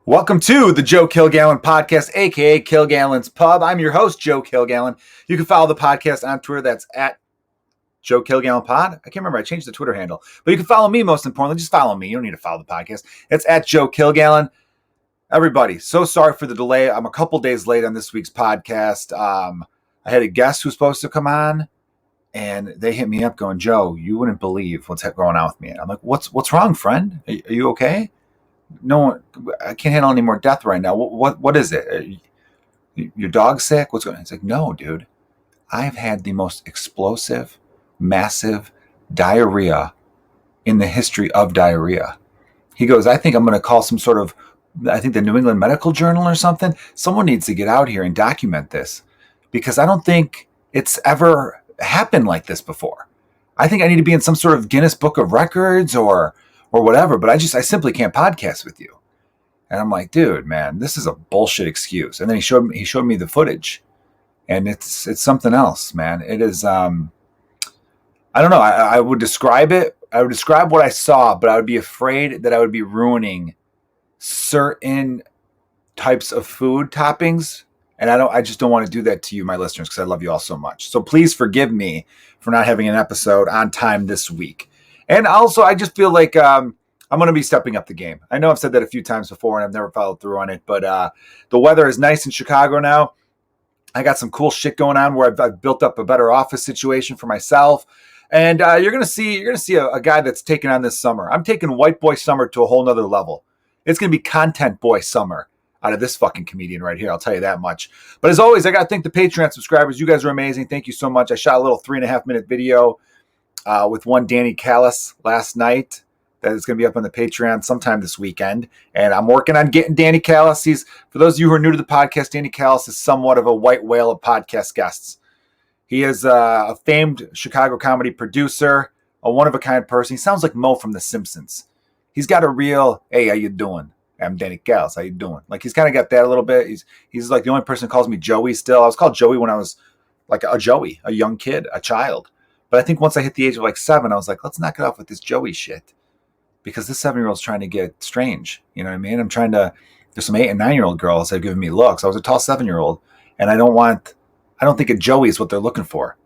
Welcome to the Joe Kilgallon podcast, aka Kilgallon's Pub. I'm your host, Joe Kilgallon. You can follow the podcast on Twitter. That's at Joe Kilgallon Pod. I can't remember. I changed the Twitter handle. But you can follow me, most importantly. Just follow me. You don't need to follow the podcast. It's at Joe Kilgallon. Everybody, so sorry for the delay. I'm a couple days late on this week's podcast. I had a guest who was supposed to come on, and they hit me up going, Joe, you wouldn't believe what's going on with me. And I'm like, what's wrong, friend? Are you okay? No, I can't handle any more death right now. What is it? Your dog's sick? What's going on? It's like, no, dude. I've had the most explosive, massive diarrhea in the history of diarrhea. He goes, I think I'm going to call some sort of, I think the New England Medical Journal or something. Someone needs to get out here and document this because I don't think it's ever happened like this before. I think I need to be in some sort of Guinness Book of Records or whatever, but I simply can't podcast with you. And I'm like, dude, man, this is a bullshit excuse. And then he showed me the footage, and it's something else, man. It is, I don't know. I would describe it. I would describe what I saw, but I would be afraid that I would be ruining certain types of food toppings. And I just don't want to do that to you, my listeners, because I love you all so much. So please forgive me for not having an episode on time this week. And also, I just feel like I'm going to be stepping up the game. I know I've said that a few times before, and I've never followed through on it. But the weather is nice in Chicago now. I got some cool shit going on where I've built up a better office situation for myself. And you're going to see a guy that's taking on this summer. I'm taking white boy summer to a whole nother level. It's going to be content boy summer out of this fucking comedian right here. I'll tell you that much. But as always, I got to thank the Patreon subscribers. You guys are amazing. Thank you so much. I shot a little 3.5-minute video with one Danny Callis last night that is going to be up on the Patreon sometime this weekend. And I'm working on getting Danny Callis. For those of you who are new to the podcast, Danny Callis is somewhat of a white whale of podcast guests. He is a famed Chicago comedy producer, a one-of-a-kind person. He sounds like Mo from The Simpsons. He's got a real, hey, how you doing? I'm Danny Callis. How you doing? Like, he's kind of got that a little bit. He's like the only person who calls me Joey still. I was called Joey when I was like a Joey, a young kid, a child. But I think once I hit the age of like 7, I was like, let's knock it off with this Joey shit. Because this 7-year-old's trying to get strange. You know what I mean? There's some 8 and 9-year-old girls that have given me looks. I was a tall 7-year-old. And I don't think a Joey is what they're looking for.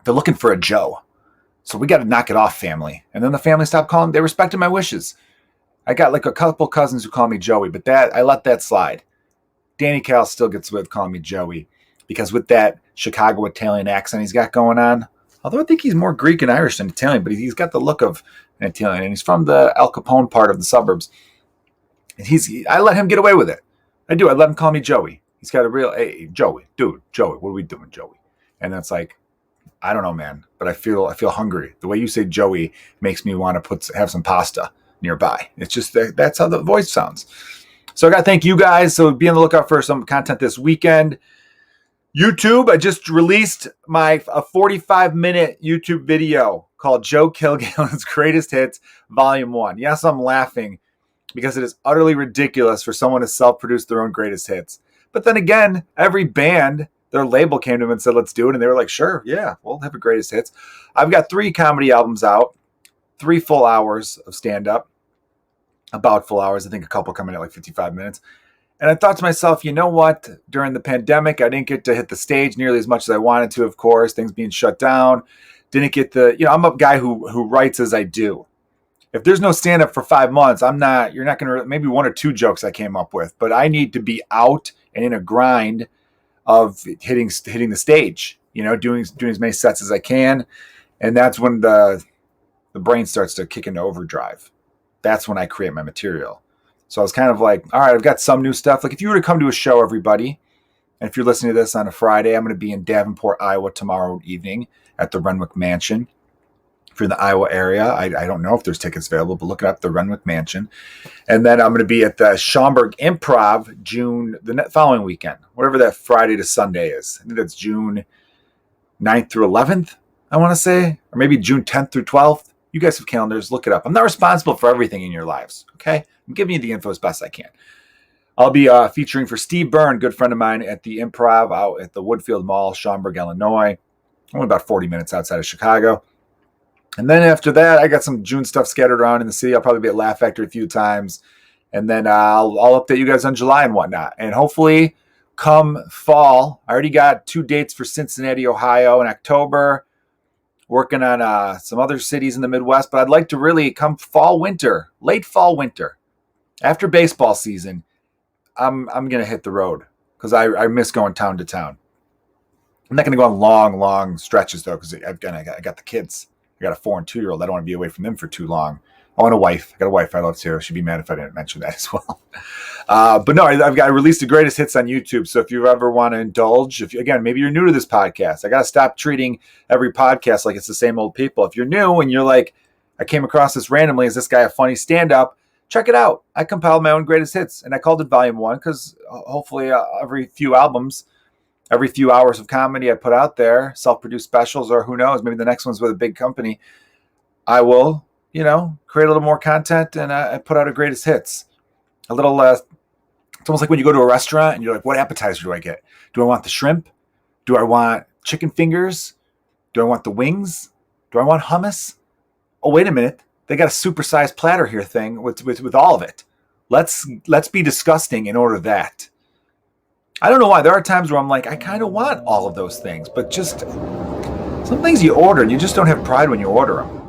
They're looking for a Joe. So we got to knock it off, family. And then the family stopped calling. They respected my wishes. I got like a couple cousins who call me Joey. But I let that slide. Danny Callis still gets with calling me Joey. Because with that Chicago Italian accent he's got going on, although I think he's more Greek and Irish than Italian, but he's got the look of an Italian, and he's from the Al Capone part of the suburbs. And I let him get away with it. I do. I let him call me Joey. He's got a real, hey, Joey, dude, Joey, what are we doing, Joey? And that's like, I don't know, man, but I feel hungry. The way you say Joey makes me want to have some pasta nearby. It's just that's how the voice sounds. So I got to thank you guys. So be on the lookout for some content this weekend. YouTube, I just released a 45-minute YouTube video called Joe Kilgallon's Greatest Hits, Volume 1. Yes, I'm laughing because it is utterly ridiculous for someone to self-produce their own greatest hits. But then again, every band, their label came to them and said, let's do it. And they were like, sure, yeah, we'll have a greatest hits. I've got 3 comedy albums out, 3 full hours of stand-up, about full hours. I think a couple coming at like 55 minutes. And I thought to myself, you know what? During the pandemic, I didn't get to hit the stage nearly as much as I wanted to, of course, things being shut down. Didn't get I'm a guy who writes as I do. If there's no stand-up for 5 months, you're not going to, maybe 1 or 2 jokes I came up with, but I need to be out and in a grind of hitting the stage, doing as many sets as I can. And that's when the brain starts to kick into overdrive. That's when I create my material. So I was kind of like, all right, I've got some new stuff. Like if you were to come to a show, everybody, and if you're listening to this on a Friday, I'm going to be in Davenport, Iowa tomorrow evening at the Renwick Mansion. If you're in the Iowa area, I don't know if there's tickets available, but look it up, the Renwick Mansion. And then I'm going to be at the Schaumburg Improv the following weekend, whatever that Friday to Sunday is. I think that's June 9th through 11th, I want to say, or maybe June 10th through 12th. You guys have calendars, look it up. I'm not responsible for everything in your lives, okay? I'm giving you the info as best I can. I'll be featuring for Steve Byrne, good friend of mine, at the Improv out at the Woodfield Mall, Schaumburg, Illinois. Only about 40 minutes outside of Chicago. And then after that, I got some June stuff scattered around in the city. I'll probably be at Laugh Factory a few times. And then I'll update you guys on July and whatnot. And hopefully come fall, I already got 2 dates for Cincinnati, Ohio in October, working on some other cities in the Midwest. But I'd like to really come fall, winter, late fall, winter, after baseball season, I'm going to hit the road because I miss going town to town. I'm not going to go on long stretches, though, because I got the kids. I got a 4 and 2-year-old. I don't want to be away from them for too long. I want a wife. I got a wife I love too. She'd be mad if I didn't mention that as well. But no, I released the greatest hits on YouTube. So if you ever want to indulge, maybe you're new to this podcast, I got to stop treating every podcast like it's the same old people. If you're new and you're like, I came across this randomly, is this guy a funny stand-up? Check it out. I compiled my own greatest hits, and I called it Volume 1 because hopefully every few albums, every few hours of comedy I put out there, self-produced specials, or who knows, maybe the next one's with a big company, I will, create a little more content and I put out a greatest hits. A little, it's almost like when you go to a restaurant and you're like, what appetizer do I get? Do I want the shrimp? Do I want chicken fingers? Do I want the wings? Do I want hummus? Oh, wait a minute. They got a supersized platter here thing with all of it. Let's be disgusting and order that. I don't know why. There are times where I'm like, I kind of want all of those things, but just some things you order and you just don't have pride when you order them.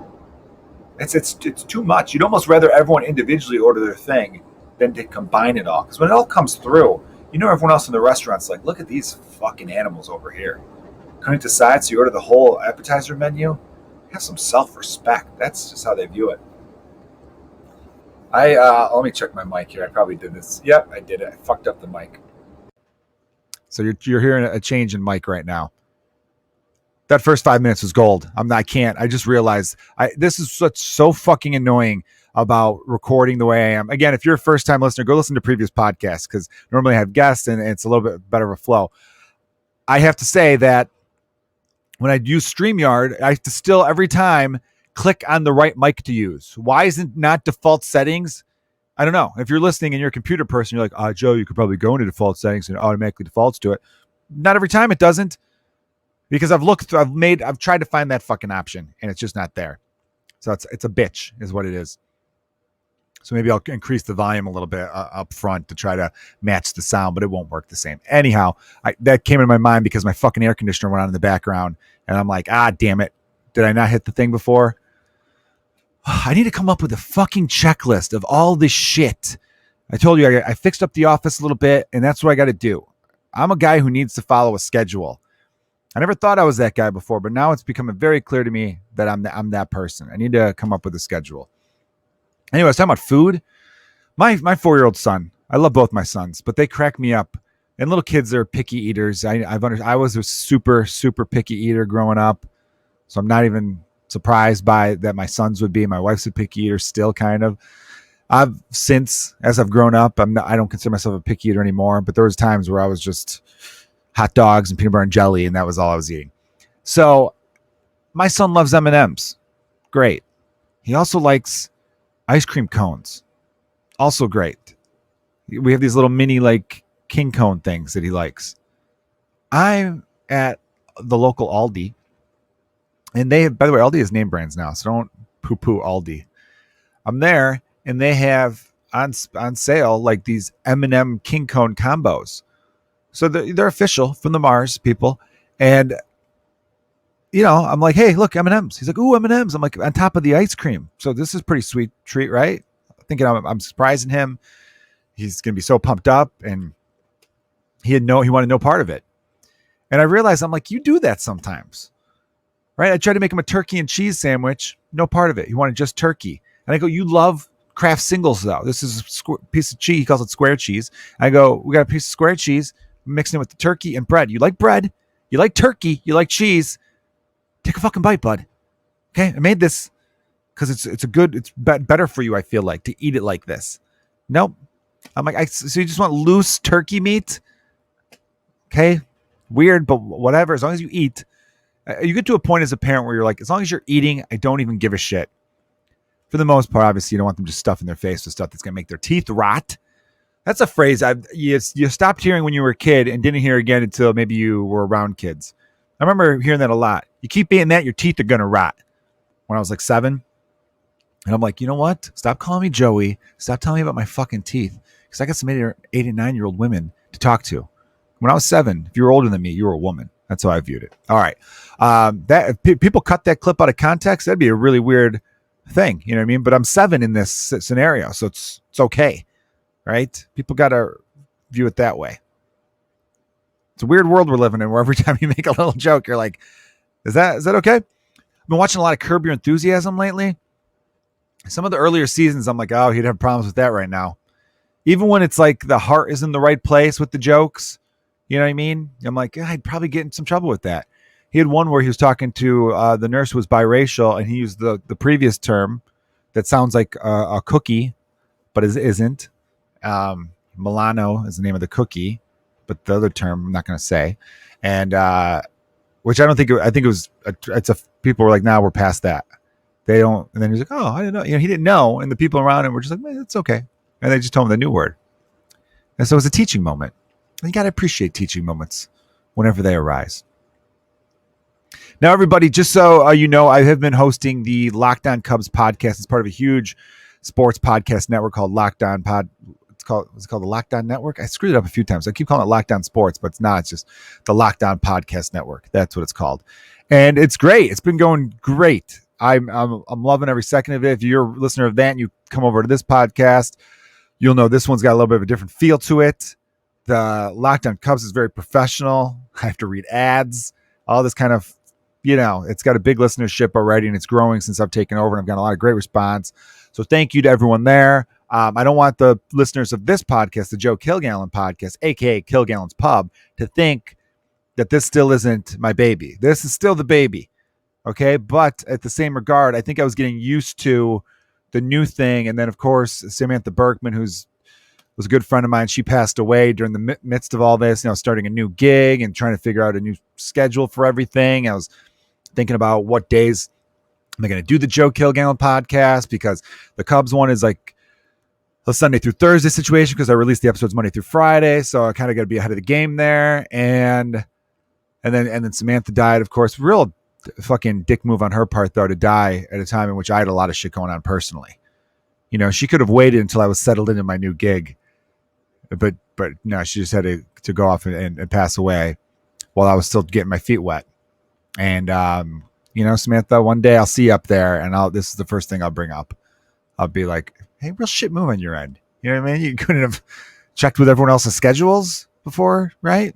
It's too much. You'd almost rather everyone individually order their thing than to combine it all. Because when it all comes through, everyone else in the restaurant's like, look at these fucking animals over here. Couldn't decide, so you order the whole appetizer menu. Have some self-respect. That's just how they view it. Let me check my mic here. I probably did this. Yep, I did it. I fucked up the mic. So you're hearing a change in mic right now. That first 5 minutes was gold. I just realized this is so fucking annoying about recording the way I am. Again, if you're a first time listener, go listen to previous podcasts because normally I have guests and it's a little bit better of a flow. I have to say that when I use StreamYard, I have to still every time click on the right mic to use. Why isn't not default settings? I don't know. If you're listening and you're a computer person, you're like, Joe, you could probably go into default settings and it automatically defaults to it. Not every time it doesn't. Because I've tried to find that fucking option and it's just not there. So it's a bitch is what it is. So maybe I'll increase the volume a little bit up front to try to match the sound, but it won't work the same. Anyhow, that came into my mind because my fucking air conditioner went on in the background and I'm like, damn it. Did I not hit the thing before? I need to come up with a fucking checklist of all this shit. I told you I fixed up the office a little bit and that's what I got to do. I'm a guy who needs to follow a schedule. I never thought I was that guy before, but now it's becoming very clear to me that I'm that person. I need to come up with a schedule. Anyway, I was talking about food. My 4-year-old son, I love both my sons, but they crack me up. And little kids are picky eaters. I was a super, super picky eater growing up, so I'm not even surprised by that my sons would be. My wife's a picky eater still, kind of. As I've grown up, I don't consider myself a picky eater anymore, but there was times where I was just hot dogs and peanut butter and jelly, and that was all I was eating. So my son loves M&Ms. Great. He also likes ice cream cones. Also great. We have these little mini king cone things that he likes. I'm at the local Aldi, and by the way, Aldi has name brands now, so don't poo-poo Aldi. I'm there, and they have on sale these M&M king cone combos. So they're official from the Mars people. And, I'm like, hey, look, M&Ms. He's like, ooh, M&Ms. I'm like, on top of the ice cream. So this is a pretty sweet treat, right? Thinking I'm surprising him. He's going to be so pumped up. And he wanted no part of it. And I realized, I'm like, you do that sometimes, right? I tried to make him a turkey and cheese sandwich. No part of it. He wanted just turkey. And I go, you love Kraft Singles, though. This is a piece of cheese. He calls it square cheese. I go, we got a piece of square cheese. Mixing it with the turkey and bread. You like bread, you like turkey, you like cheese. Take a fucking bite, bud. Okay, I made this because it's better for you. I feel like to eat it like this. Nope. I'm like, so you just want loose turkey meat? Okay, weird, but whatever. As long as you eat, you get to a point as a parent where you're like, as long as you're eating, I don't even give a shit. For the most part, obviously, you don't want them just stuffing their face with stuff that's gonna make their teeth rot. That's a phrase you stopped hearing when you were a kid and didn't hear again until maybe you were around kids. I remember hearing that a lot. You keep eating that, your teeth are going to rot. When I was like 7, And I'm like, you know what? Stop calling me Joey. Stop telling me about my fucking teeth. Because I got some 89-year-old women to talk to. When I was 7, if you were older than me, you were a woman. That's how I viewed it. All right. That if people cut that clip out of context, that'd be a really weird thing. You know what I mean? But I'm 7 in this scenario, so it's okay. Right? People got to view it that way. It's a weird world we're living in where every time you make a little joke, you're like, is that okay? I've been watching a lot of Curb Your Enthusiasm lately. Some of the earlier seasons, I'm like, oh, he'd have problems with that right now. Even when it's like the heart is in the right place with the jokes, you know what I mean? I'm like, I'd probably get in some trouble with that. He had one where he was talking to the nurse who was biracial, and he used the previous term that sounds like a cookie, but isn't. Milano is the name of the cookie, but the other term I'm not going to say. And which I don't think, I think it was, people were like, nah, we're past that. They don't. And then he's like, oh, I didn't know. You know, he didn't know. And the people around him were just like, man, it's okay. And they just told him the new word. And so it was a teaching moment. And you got to appreciate teaching moments whenever they arise. Now, everybody, just so you know, I have been hosting the Locked On Cubs podcast. It's part of a huge sports podcast network called Locked On Pod. It's called the Locked On Network. I screwed it up a few times. I keep calling it Locked On Sports, but it's not. It's just the Locked On Podcast Network. That's what it's called. And it's great. It's been going great. I'm loving every second of it. If you're a listener of that and you come over to this podcast, you'll know this one's got a little bit of a different feel to it. The Locked On Cubs is very professional. I have to read ads, all this kind of, you know, it's got a big listenership already, and it's growing since I've taken over, and I've got a lot of great response. So thank you to everyone there. I don't want the listeners of this podcast, the Joe Kilgallon podcast, aka Kilgallon's Pub, to think that this still isn't my baby. This is still the baby. Okay. But at the same regard, I think I was getting used to the new thing. And then, of course, Samantha Berkman, was a good friend of mine, she passed away during the midst of all this, you know, starting a new gig and trying to figure out a new schedule for everything. I was thinking about what days am I going to do the Joe Kilgallon podcast, because the Cubs one is like a Sunday through Thursday situation, because I released the episodes Monday through Friday. So I kind of got to be ahead of the game there. And then Samantha died, of course. Real fucking dick move on her part, though, to die at a time in which I had a lot of shit going on personally. You know, she could have waited until I was settled into my new gig, but no, she just had to go off and pass away while I was still getting my feet wet. And you know, Samantha, one day I'll see you up there, and this is the first thing I'll bring up. I'll be like, hey, real shit move on your end. You know what I mean? You couldn't have checked with everyone else's schedules before, right?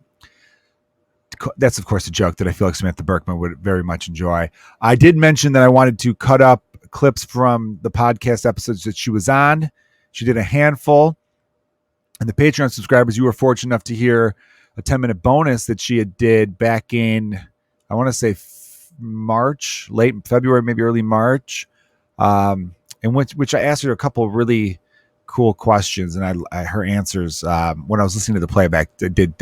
That's, of course, a joke that I feel like Samantha Berkman would very much enjoy. I did mention that I wanted to cut up clips from the podcast episodes that she was on. She did a handful. And the Patreon subscribers, you were fortunate enough to hear a 10-minute bonus that she did back in, I want to say March, late February, maybe early March, in which I asked her a couple of really cool questions, and her answers when I was listening to the playback, I got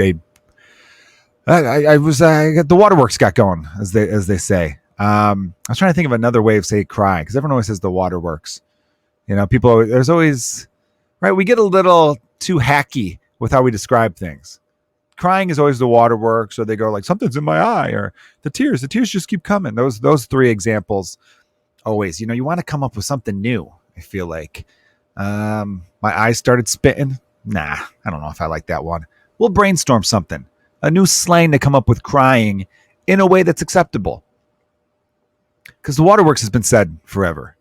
the waterworks got going, as they say. I was trying to think of another way of saying crying, because everyone always says the waterworks. You know, there's always, right? We get a little too hacky with how we describe things. Crying is always the waterworks, or they go like, something's in my eye, or the tears just keep coming. Those three examples always, you know, you want to come up with something new. I feel like my eyes started spitting. Nah, I don't know if I like that one. We'll brainstorm something. A new slang to come up with crying in a way that's acceptable. Because the waterworks has been said forever.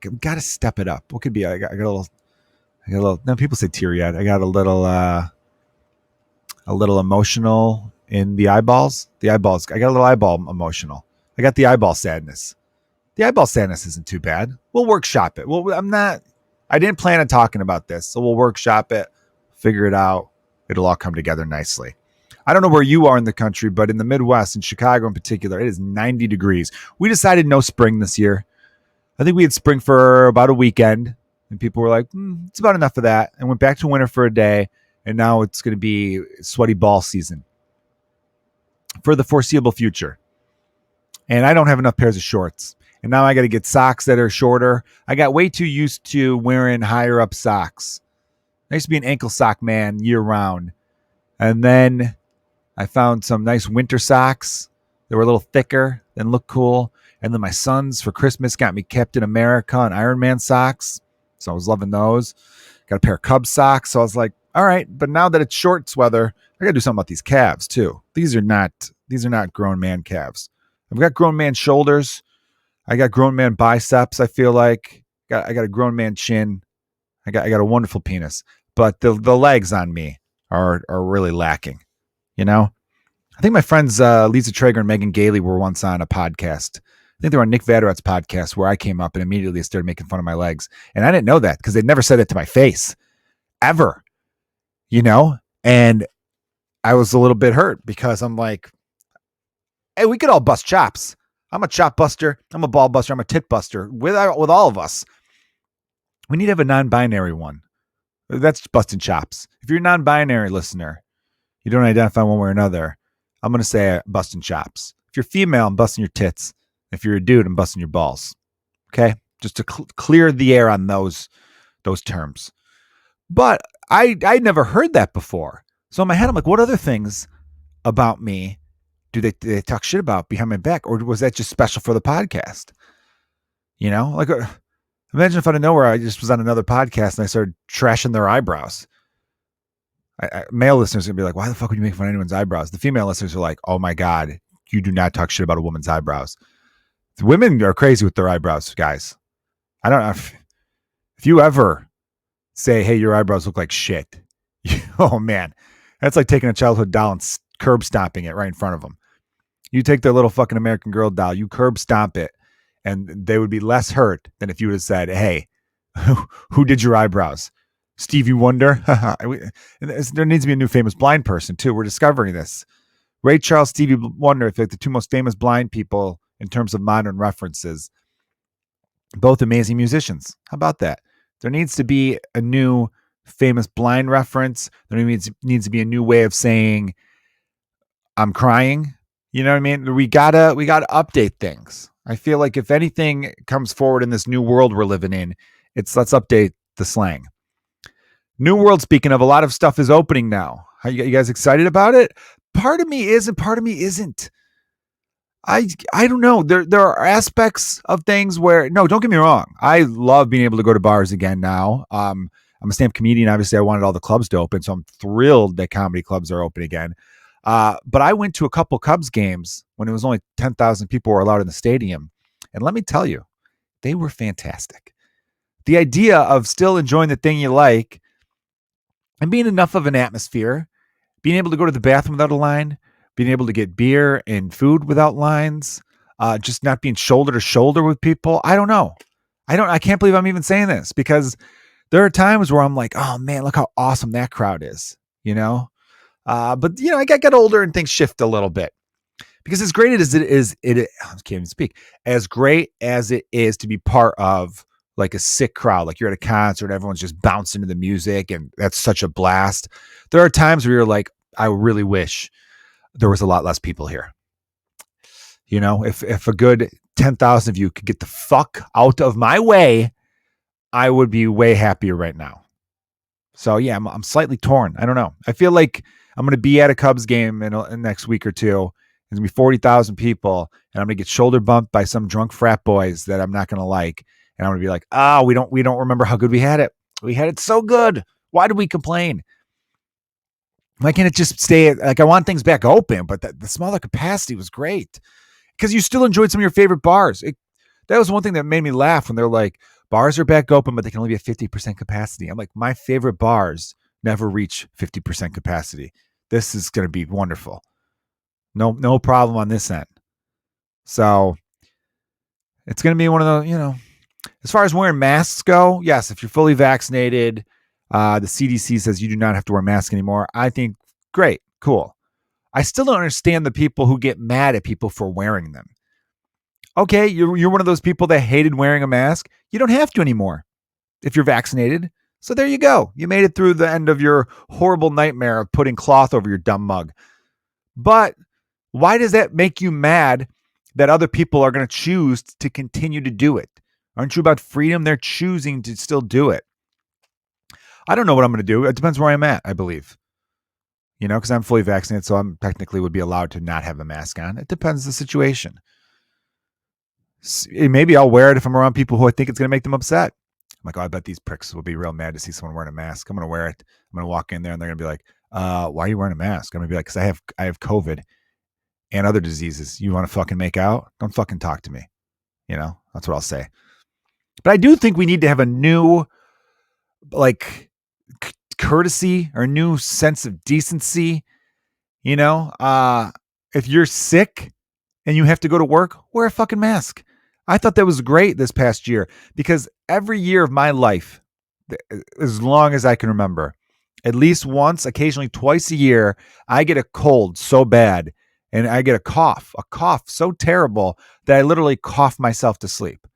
We got to step it up. What could be? I got a little. No, people say teary-eyed. I got a little emotional in the eyeballs. The eyeballs. I got a little eyeball emotional. I got the eyeball sadness. The eyeball sadness isn't too bad. We'll workshop it. Well, I didn't plan on talking about this, so we'll workshop it, figure it out. It'll all come together nicely. I don't know where you are in the country, but in the Midwest, in Chicago in particular, it is 90 degrees. We decided no spring this year. I think we had spring for about a weekend, and people were like, it's about enough of that, and went back to winter for a day, and now it's going to be sweaty ball season for the foreseeable future. And I don't have enough pairs of shorts, and now I got to get socks that are shorter. I got way too used to wearing higher up socks. I used to be an ankle sock man year round, and then I found some nice winter socks that were a little thicker and looked cool. And then my sons for Christmas got me Captain America and Iron Man socks. So I was loving those. Got a pair of Cubs socks. So I was like, all right, but now that it's shorts weather, I gotta do something about these calves too. These are not grown man calves. I've got grown man shoulders. I got grown man biceps. I feel like I got a grown man chin. I got a wonderful penis, but the legs on me are really lacking. You know, I think my friends Lisa Traeger and Megan Gailey were once on a podcast. I think they were on Nick Vatterot's podcast where I came up and immediately started making fun of my legs, and I didn't know that because they'd never said it to my face ever. You know, and I was a little bit hurt because I'm like, hey, we could all bust chops. I'm a chop buster. I'm a ball buster. I'm a tit buster with all of us. We need to have a non-binary one. That's busting chops. If you're a non-binary listener, you don't identify one way or another, I'm going to say busting chops. If you're female, I'm busting your tits. If you're a dude, I'm busting your balls. Okay? Just to clear the air on those terms. But I'd never heard that before. So in my head, I'm like, what other things about me do they talk shit about behind my back? Or was that just special for the podcast? You know, like imagine if out of nowhere I just was on another podcast and I started trashing their eyebrows. Male listeners are going to be like, why the fuck would you make fun of anyone's eyebrows? The female listeners are like, oh my God, you do not talk shit about a woman's eyebrows. The women are crazy with their eyebrows, guys. I don't know if you ever say, hey, your eyebrows look like shit. Oh man, that's like taking a childhood doll and curb stomping it right in front of them. You take their little fucking American Girl doll, you curb stomp it, and they would be less hurt than if you would have said, hey, who did your eyebrows? Stevie Wonder? There needs to be a new famous blind person too. We're discovering this. Ray Charles, Stevie Wonder, I feel like the two most famous blind people in terms of modern references. Both amazing musicians. How about that? There needs to be a new famous blind reference. There needs to be a new way of saying I'm crying. You know what I mean? We gotta update things. I feel like if anything comes forward in this new world we're living in, it's let's update the slang. New world, speaking of, a lot of stuff is opening now. Are you guys excited about it? Part of me is and part of me isn't. I don't know. There are aspects of things where, no, don't get me wrong. I love being able to go to bars again now. I'm a stand-up comedian. Obviously, I wanted all the clubs to open, so I'm thrilled that comedy clubs are open again. But I went to a couple Cubs games when it was only 10,000 people were allowed in the stadium. And let me tell you, they were fantastic. The idea of still enjoying the thing you like and being enough of an atmosphere, being able to go to the bathroom without a line, being able to get beer and food without lines, just not being shoulder to shoulder with people. I don't know. I can't believe I'm even saying this because there are times where I'm like, oh man, look how awesome that crowd is, you know? But you know, I got older and things shift a little bit because as great as it is, I can't even speak. As great as it is to be part of like a sick crowd, like you're at a concert, everyone's just bouncing to the music, and that's such a blast. There are times where you're like, I really wish there was a lot less people here. You know, if a good 10,000 of you could get the fuck out of my way, I would be way happier right now. So yeah, I'm slightly torn. I don't know. I feel like I'm going to be at a Cubs game in the next week or two. There's going to be 40,000 people, and I'm going to get shoulder bumped by some drunk frat boys that I'm not going to like. And I'm going to be like, we don't remember how good we had it. We had it so good. Why did we complain? Why can't it just stay like I want things back open, but the smaller capacity was great because you still enjoyed some of your favorite bars. That was one thing that made me laugh when they're like, bars are back open, but they can only be at 50% capacity. I'm like, my favorite bars never reach 50% capacity. This is going to be wonderful. No problem on this end. So it's going to be one of the, you know, as far as wearing masks go, yes, if you're fully vaccinated, the CDC says you do not have to wear a mask anymore. I think, great, cool. I still don't understand the people who get mad at people for wearing them. Okay, you're one of those people that hated wearing a mask. You don't have to anymore if you're vaccinated. So there you go. You made it through the end of your horrible nightmare of putting cloth over your dumb mug. But why does that make you mad that other people are going to choose to continue to do it? Aren't you about freedom? They're choosing to still do it. I don't know what I'm going to do. It depends where I'm at, I believe. You know, because I'm fully vaccinated, so I'm technically would be allowed to not have a mask on. It depends the situation. Maybe I'll wear it if I'm around people who I think it's going to make them upset. I'm like, oh, I bet these pricks will be real mad to see someone wearing a mask. I'm going to wear it. I'm going to walk in there and they're going to be like, why are you wearing a mask? I'm going to be like, because I have COVID and other diseases. You want to fucking make out? Don't fucking talk to me. That's what I'll say. But I do think we need to have a new, like, courtesy or a new sense of decency. If you're sick and you have to go to work, wear a fucking mask. I thought that was great this past year because every year of my life, as long as I can remember, at least once, occasionally twice a year, I get a cold so bad and I get a cough so terrible that I literally cough myself to sleep,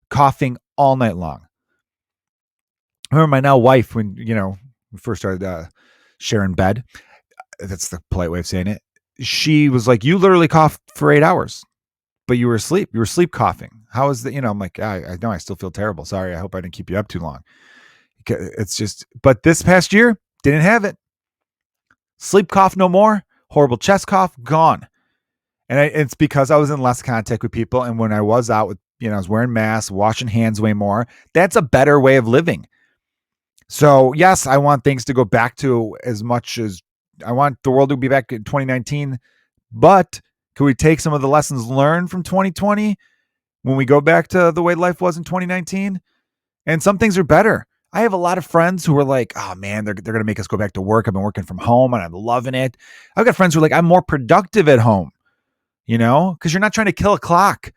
coughing all night long. I remember my now wife, when, we first started sharing bed, that's the polite way of saying it. She was like, you literally coughed for 8 hours, but you were asleep. You were sleep coughing. How is that? I'm like, I know I still feel terrible. Sorry. I hope I didn't keep you up too long. It's just, but this past year didn't have it. Sleep cough no more. Horrible chest cough gone. And it's because I was in less contact with people. And when I was out with, I was wearing masks, washing hands way more. That's a better way of living. So yes, I want things to go back to as much as I want the world to be back in 2019, but could we take some of the lessons learned from 2020 when we go back to the way life was in 2019? And some things are better. I have a lot of friends who are like, oh man, they're going to make us go back to work. I've been working from home and I'm loving it. I've got friends who are like, I'm more productive at home, because you're not trying to kill a clock.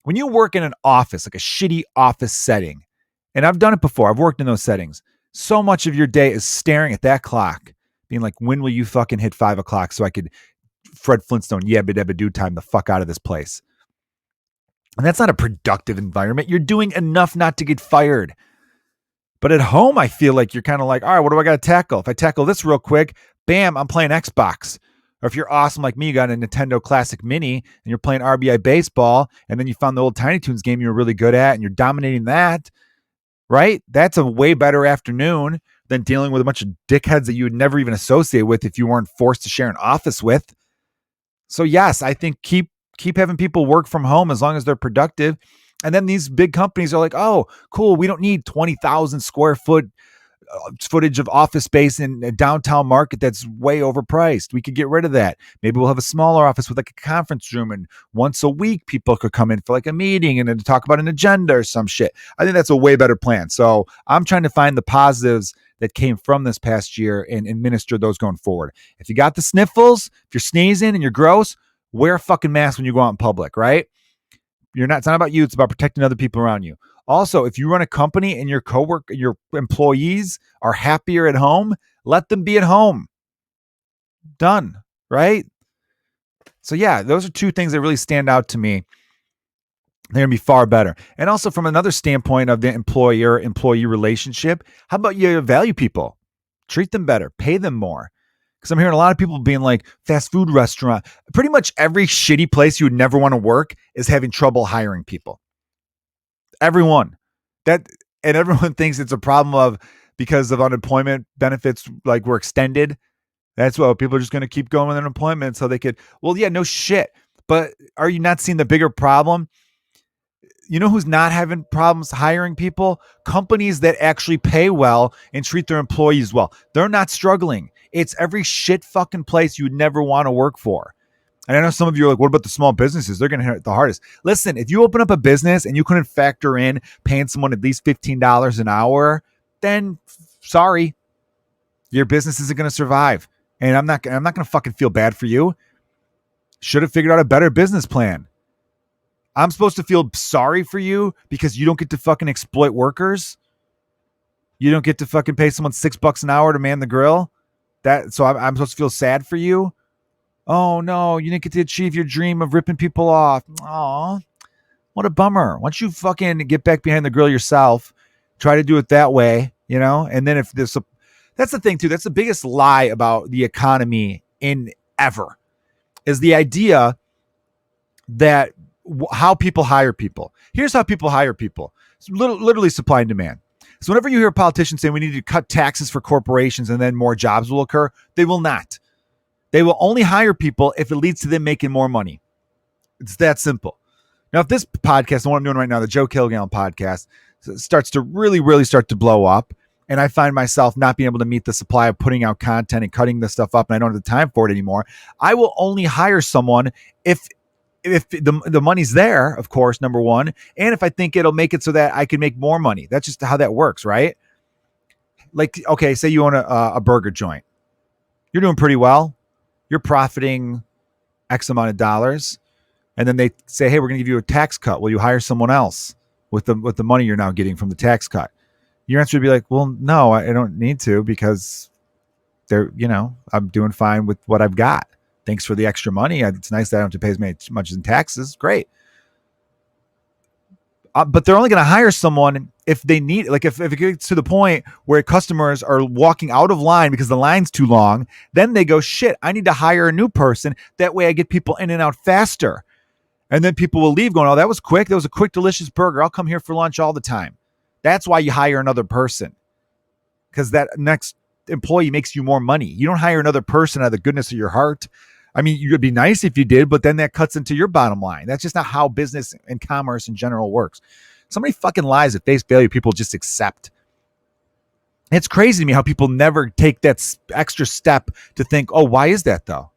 When you work in an office, like a shitty office setting, and I've done it before, I've worked in those settings, so much of your day is staring at that clock, being like, when will you fucking hit 5 o'clock so I could Fred Flintstone, yabba dabba do time the fuck out of this place. And that's not a productive environment. You're doing enough not to get fired. But at home, I feel like you're kind of like, all right, what do I got to tackle? If I tackle this real quick, bam, I'm playing Xbox. Or if you're awesome like me, you got a Nintendo Classic Mini and you're playing RBI baseball, and then you found the old Tiny Toons game you were really good at and you're dominating that, right? That's a way better afternoon than dealing with a bunch of dickheads that you would never even associate with if you weren't forced to share an office with. So yes, I think keep having people work from home as long as they're productive. And then these big companies are like, oh, cool, we don't need 20,000 square foot footage of office space in a downtown market that's way overpriced. We could get rid of that. Maybe we'll have a smaller office with like a conference room, and once a week people could come in for like a meeting and then talk about an agenda or some shit. I think that's a way better plan. So I'm trying to find the positives that came from this past year and administer those going forward. If you got the sniffles, if you're sneezing and you're gross, wear a fucking mask when you go out in public, right? It's not about you. It's about protecting other people around you. Also, if you run a company and your employees are happier at home, let them be at home. Done, right? So yeah, those are two things that really stand out to me. They're going to be far better. And also from another standpoint of the employer-employee relationship, how about you value people? Treat them better. Pay them more. Because I'm hearing a lot of people being like, fast food restaurant. Pretty much every shitty place you would never want to work is having trouble hiring people. Everyone. And everyone thinks it's a problem of because of unemployment benefits like were extended. That's what people are just going to keep going with unemployment so they could. Well, yeah, no shit. But are you not seeing the bigger problem? You know who's not having problems hiring people? Companies that actually pay well and treat their employees well. They're not struggling. It's every shit fucking place you would never want to work for. And I know some of you are like, what about the small businesses? They're going to hit it the hardest. Listen, if you open up a business and you couldn't factor in paying someone at least $15 an hour, then sorry, your business isn't going to survive. And I'm not going to fucking feel bad for you. Should have figured out a better business plan. I'm supposed to feel sorry for you because you don't get to fucking exploit workers. You don't get to fucking pay someone $6 an hour to man the grill. So I'm supposed to feel sad for you. Oh no, you didn't get to achieve your dream of ripping people off. Aw, what a bummer. Why don't you fucking get back behind the grill yourself? Try to do it that way, And then if there's that's the thing too. That's the biggest lie about the economy in ever, is the idea that how people hire people. Here's how people hire people. It's literally supply and demand. So whenever you hear a politician say we need to cut taxes for corporations and then more jobs will occur, they will not. They will only hire people if it leads to them making more money. It's that simple. Now, if this podcast, the one I'm doing right now, the Joe Kilgallon podcast, starts to really start to blow up, and I find myself not being able to meet the supply of putting out content and cutting this stuff up, and I don't have the time for it anymore, I will only hire someone if the money's there, of course, number one, and if I think it'll make it so that I can make more money. That's just how that works, right? Like, okay, say you own a burger joint. You're doing pretty well. You're profiting X amount of dollars. And then they say, hey, we're going to give you a tax cut. Will you hire someone else with the money you're now getting from the tax cut? Your answer would be like, well, no, I don't need to, because I'm doing fine with what I've got. Thanks for the extra money. It's nice that I don't have to pay as much in taxes. Great. But they're only going to hire someone if they need, like if it gets to the point where customers are walking out of line because the line's too long, then they go, shit, I need to hire a new person. That way I get people in and out faster. And then people will leave going, oh, that was quick. That was a quick, delicious burger. I'll come here for lunch all the time. That's why you hire another person, because that next employee makes you more money. You don't hire another person out of the goodness of your heart. I mean, it would be nice if you did, but then that cuts into your bottom line. That's just not how business and commerce in general works. Somebody fucking lies at face value, people just accept. It's crazy to me how people never take that extra step to think, oh, why is that though?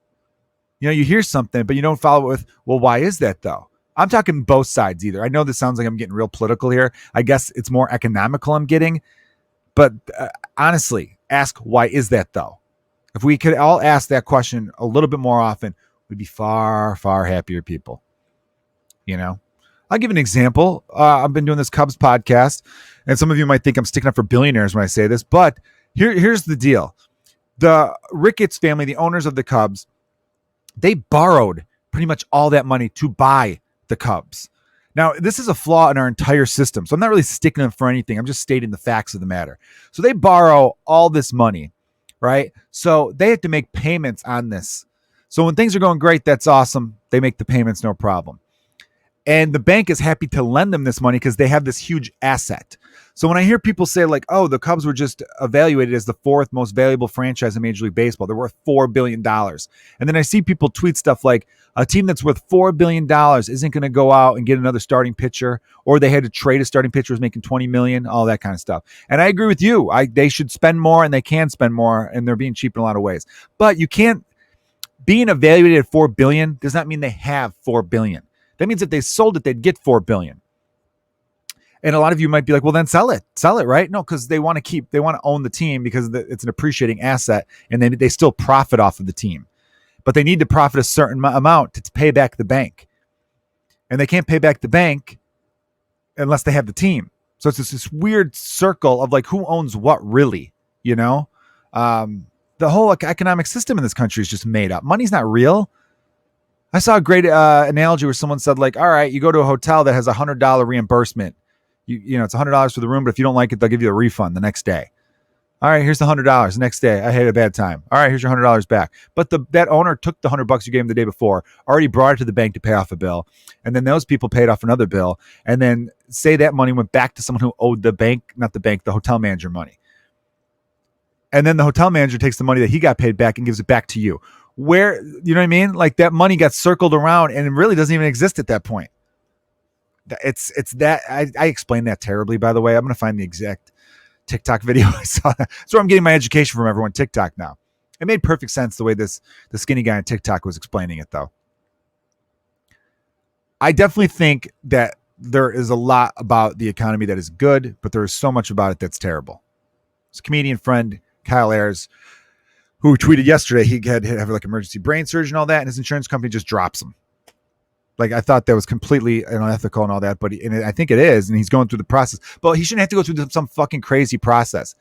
You hear something, but you don't follow it with, well, why is that though? I'm talking both sides either. I know this sounds like I'm getting real political here. I guess it's more economical I'm getting. But honestly, ask, why is that though? If we could all ask that question a little bit more often, we'd be far, far happier people. I'll give an example. I've been doing this Cubs podcast, and some of you might think I'm sticking up for billionaires when I say this, but here's the deal. The Ricketts family, the owners of the Cubs, they borrowed pretty much all that money to buy the Cubs. Now, this is a flaw in our entire system, so I'm not really sticking them for anything. I'm just stating the facts of the matter. So they borrow all this money, right? So they have to make payments on this. So when things are going great, that's awesome. They make the payments, no problem. And the bank is happy to lend them this money because they have this huge asset. So when I hear people say like, oh, the Cubs were just evaluated as the fourth most valuable franchise in Major League Baseball, they're worth $4 billion. And then I see people tweet stuff like, a team that's worth $4 billion isn't going to go out and get another starting pitcher, or they had to trade a starting pitcher who's making $20 million, all that kind of stuff. And I agree with you. They should spend more, and they can spend more, and they're being cheap in a lot of ways. But you can't, being evaluated at $4 billion does not mean they have $4 billion. That means if they sold it, they'd get $4 billion. And a lot of you might be like, well, then sell it, right? No, because they want to own the team because it's an appreciating asset, and they still profit off of the team. But they need to profit a certain amount to pay back the bank. And they can't pay back the bank unless they have the team. So it's just this weird circle of like, who owns what really, The whole economic system in this country is just made up. Money's not real. I saw a great analogy where someone said like, all right, you go to a hotel that has $100 reimbursement. It's $100 for the room, but if you don't like it, they'll give you a refund the next day. All right, here's the $100. The next day, I had a bad time. All right, here's your $100 back. But that owner took the $100 you gave him the day before, already brought it to the bank to pay off a bill, and then those people paid off another bill, and then say that money went back to someone who owed the hotel manager money. And then the hotel manager takes the money that he got paid back and gives it back to you. Where, you know what I mean? Like that money got circled around and it really doesn't even exist at that point. It's that I explained that terribly, by the way. I'm going to find the exact TikTok video I saw. That's where I'm getting my education from, everyone. TikTok now. It made perfect sense the way the skinny guy on TikTok was explaining it, though. I definitely think that there is a lot about the economy that is good, but there is so much about it that's terrible. His comedian friend Kyle Ayers, who tweeted yesterday he had have like emergency brain surgery and all that, and his insurance company just drops him. Like, I thought that was completely unethical and all that, but I think it is, and he's going through the process. But he shouldn't have to go through some fucking crazy process.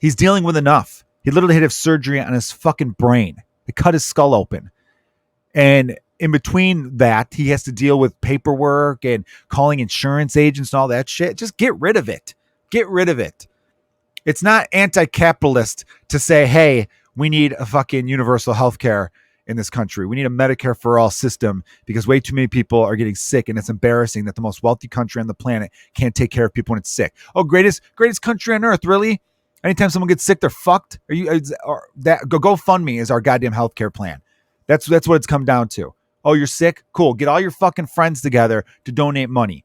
He's dealing with enough. He literally had to have surgery on his fucking brain. They cut his skull open. And in between that, he has to deal with paperwork and calling insurance agents and all that shit. Just get rid of it. Get rid of it. It's not anti-capitalist to say, hey, we need a fucking universal health care in this country. We need a Medicare for all system because way too many people are getting sick, and it's embarrassing that the most wealthy country on the planet can't take care of people when it's sick. Oh, greatest country on earth, really? Anytime someone gets sick, they're fucked. That GoFundMe is our goddamn healthcare plan. That's what it's come down to. Oh, you're sick? Cool. Get all your fucking friends together to donate money.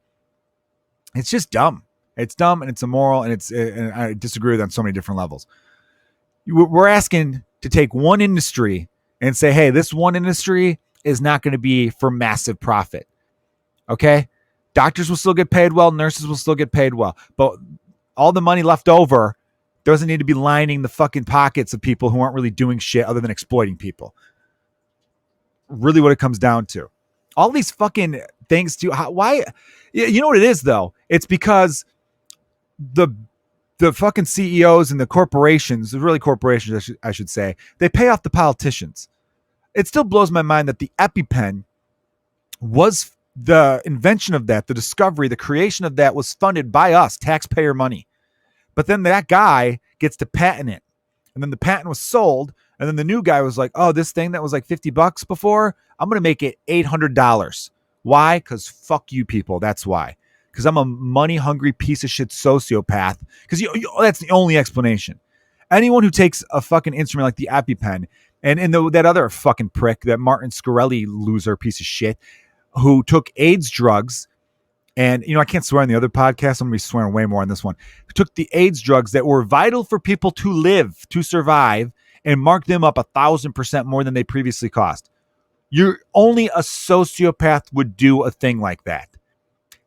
It's just dumb. It's dumb and it's immoral, and and I disagree with it on so many different levels. We're asking to take one industry and say, hey, this one industry is not going to be for massive profit. Okay? Doctors will still get paid well, nurses will still get paid well, but all the money left over doesn't need to be lining the fucking pockets of people who aren't really doing shit other than exploiting people. Really what it comes down to. All these fucking things to why you know what it is though? It's because the fucking CEOs and the corporations, really corporations I should say, they pay off the politicians. It still blows my mind that the EpiPen was the invention of that, the discovery, the creation of that was funded by us, taxpayer money. But then that guy gets to patent it. And then the patent was sold. And then the new guy was like, oh, this thing that was like $50 before, I'm going to make it $800. Why? Because fuck you people. That's why. Because I'm a money-hungry piece of shit sociopath. Because that's the only explanation. Anyone who takes a fucking instrument like the EpiPen, and that other fucking prick, that Martin Shkreli loser piece of shit, who took AIDS drugs, and, I can't swear on the other podcast. I'm going to be swearing way more on this one. Who took the AIDS drugs that were vital for people to live, to survive, and marked them up 1,000% more than they previously cost. Only a sociopath would do a thing like that.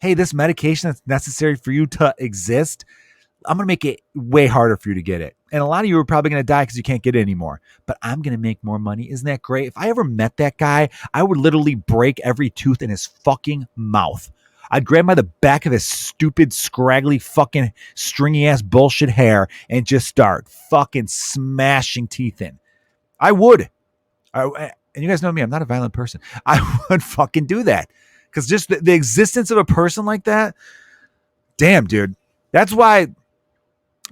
Hey, this medication that's necessary for you to exist, I'm going to make it way harder for you to get it. And a lot of you are probably going to die because you can't get it anymore. But I'm going to make more money. Isn't that great? If I ever met that guy, I would literally break every tooth in his fucking mouth. I'd grab by the back of his stupid, scraggly, fucking stringy-ass bullshit hair and just start fucking smashing teeth in. I would. And you guys know me. I'm not a violent person. I would fucking do that. Because just the existence of a person like that, damn, dude. That's why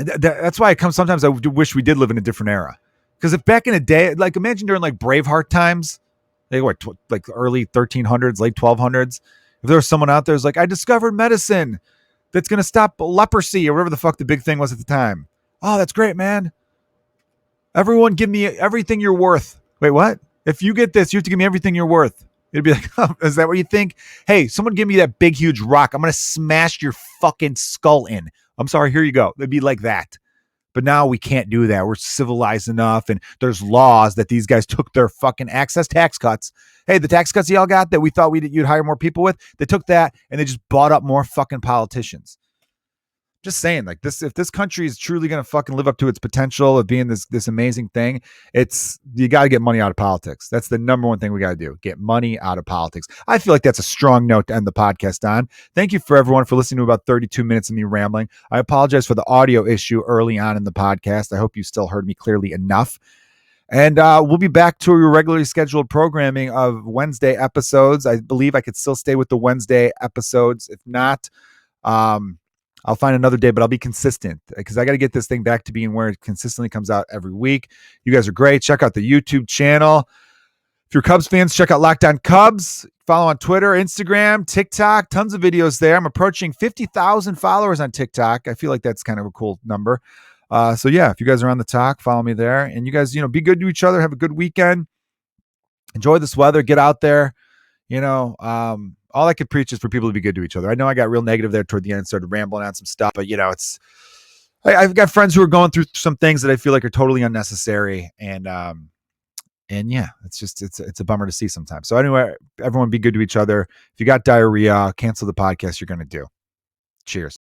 it comes sometimes I wish we did live in a different era. Because if back in the day, like imagine during like Braveheart times, like early 1300s, late 1200s, if there was someone out there who's like, I discovered medicine that's going to stop leprosy or whatever the fuck the big thing was at the time. Oh, that's great, man. Everyone give me everything you're worth. Wait, what? If you get this, you have to give me everything you're worth. It'd be like, oh, is that what you think? Hey, someone give me that big, huge rock. I'm going to smash your fucking skull in. I'm sorry, here you go. It'd be like that. But now we can't do that. We're civilized enough, and there's laws that these guys took their fucking excess tax cuts. Hey, the tax cuts y'all got that we thought you'd hire more people with, they took that and they just bought up more fucking politicians. Just saying, like this, if this country is truly going to fucking live up to its potential of being this amazing thing, you got to get money out of politics. That's the number one thing we got to do. Get money out of politics. I feel like that's a strong note to end the podcast on. Thank you for everyone for listening to about 32 minutes of me rambling. I apologize for the audio issue early on in the podcast. I hope you still heard me clearly enough. And we'll be back to your regularly scheduled programming of Wednesday episodes. I believe I could still stay with the Wednesday episodes. If not, I'll find another day, but I'll be consistent because I got to get this thing back to being where it consistently comes out every week. You guys are great. Check out the YouTube channel. If you're Cubs fans, check out Locked On Cubs. Follow on Twitter, Instagram, TikTok. Tons of videos there. I'm approaching 50,000 followers on TikTok. I feel like that's kind of a cool number. So yeah, if you guys are on the talk, follow me there. And you guys, be good to each other. Have a good weekend. Enjoy this weather. Get out there. All I could preach is for people to be good to each other. I know I got real negative there toward the end, started rambling on some stuff, but I've got friends who are going through some things that I feel like are totally unnecessary. And yeah, it's a bummer to see sometimes. So anyway, everyone be good to each other. If you got diarrhea, cancel the podcast you're going to do. Cheers.